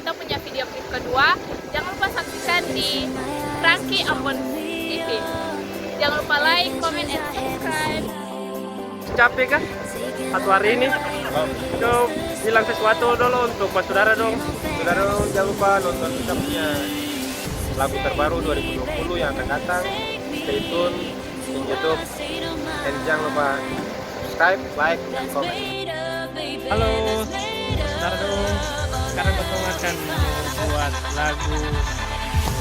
kita punya video klip kedua. Jangan lupa saksikan di Franky Ambon TV. Jangan lupa like, comment, and subscribe. Capek kah? Satu hari ini? Coba bilang sesuatu dulu untuk Mas Saudara dong. Saudara jangan lupa nonton kita punya lagu terbaru 2020 yang akan datang. Stay tune di YouTube. Dan jangan lupa subscribe, like, dan komen. Halo, Saudara dong. Sekarang kita akan membuat lagu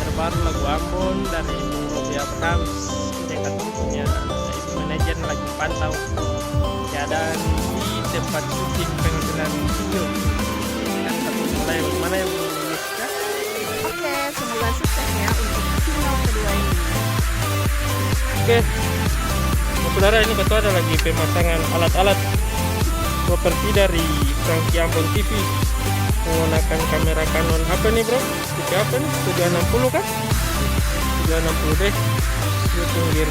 terbaru, lagu Ambon dari Bung Robi Abrahams. Dengan punya manajer lagi pantau keadaan di tempat syuting pengambilan video. Kan satu mulai mana yang bisa? Oke, semoga sukses ya untuk single kedua ini. Oke, Saudara, ini betul ada lagi pemasangan alat-alat properti dari Franky Ambon TV menggunakan kamera Canon apa nih bro? Tipe apa nih? 760 kan? 760D. Syuting gear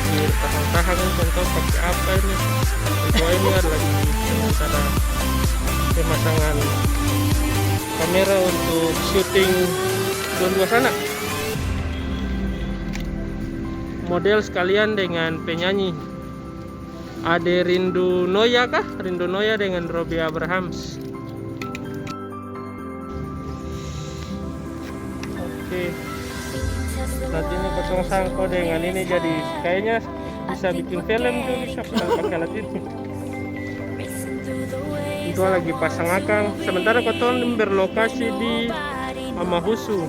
tahan contoh pakai apa ini? Kedua ini ada lagi antara pemasangan kamera untuk syuting drone luar sana. Model sekalian dengan penyanyi. Ade Rindu Noya kah? Rindu Noya dengan Robi Abrahams. Oke. Nanti ini potong sangko dengan ini jadi kayaknya bisa bikin film tuh, bisa pakai alat ini. Itu lagi pasang akang. Sementara koton berlokasi di Amahusu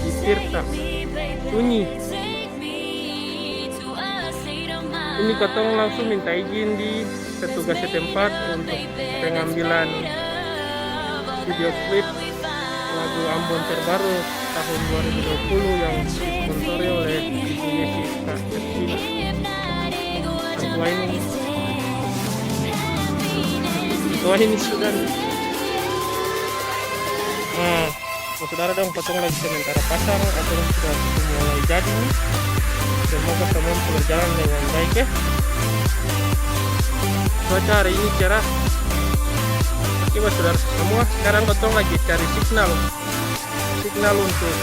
di Tirta Sunyi. Ini kotong langsung minta izin di petugas setempat untuk pengambilan video klip lagu Ambon terbaru tahun 2020 yang disponsori oleh Ibu Yesiska Yasina. Tua ini sudah. Nah, Saudara dong potong lagi sementara pasang atau sudah mulai jadi nih. Semoga semua berjalan dengan baik ya. Cuaca hari ini cerah. Oke Saudara semua, sekarang potong lagi cari signal untuk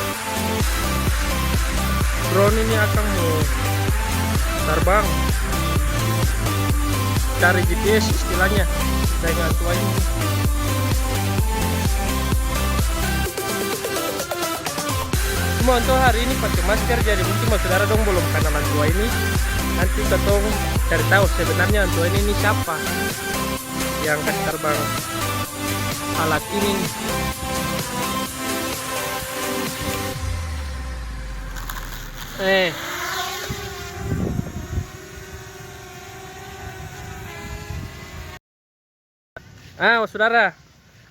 drone ini akan mau terbang, cari GPS istilahnya dengan tua ini. Semua untuk hari ini pakai masker, jadi mungkin Mas Saudara dong belum kenalan tua ini. Nanti ketong cari tahu sebenarnya tua ini siapa yang kasih terbang alat ini. Saudara,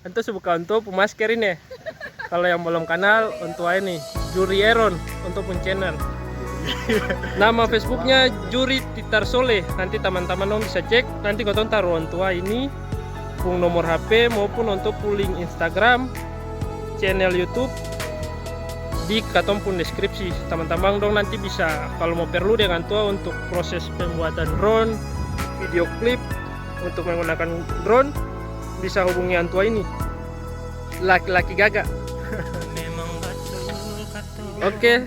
itu sebuah untuk pemasker ini. Kalau yang belum kenal, untuk ini Juri Eron untuk pun channel. Nama Facebooknya Juri Titar Soleh. Nanti teman-teman dong bisa cek. Nanti kau taruh untuk ini, pun nomor HP maupun untuk link Instagram, channel YouTube di katong pun deskripsi. Teman-teman dong nanti bisa kalau mau perlu dengan tua untuk proses pembuatan drone, video klip untuk menggunakan drone bisa hubungi antua ini, laki-laki gagak. Oke,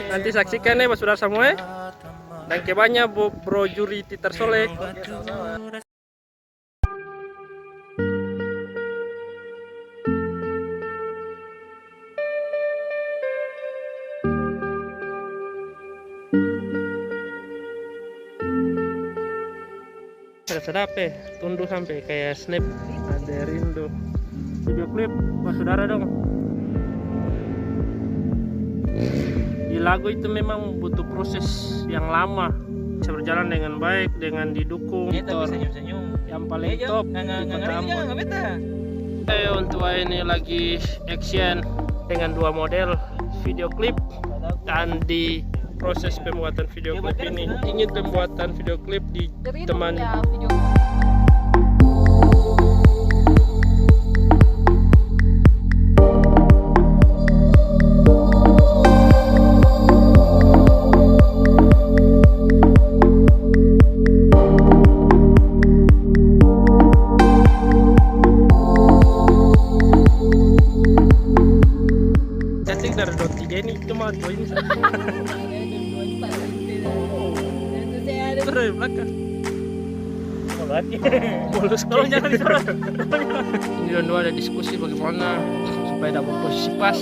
nanti saksikan ya Mas Saudara semua. Dan kebanyakan Bro Juri Titar Soleh. Sedap ya, tunduk sampai kayak snap. Ada Rindu video klip Mas Saudara dong. Di lagu itu memang butuh proses yang lama, bisa berjalan dengan baik dengan didukung yang paling top di Kota Ambon. Untuk ini lagi action dengan dua model video klip, dan di proses pembuatan video klip ini ingin pembuatan video klip ditemani semua tuh ini. Itu dari belakang. Mulus tolong jangan disorot. Ini dua ada diskusi bagaimana supaya dapat posisi pas.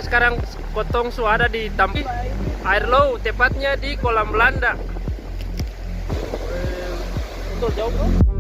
Sekarang potong suara di Tampi air low, tepatnya di kolam Belanda. Betul jauh bro.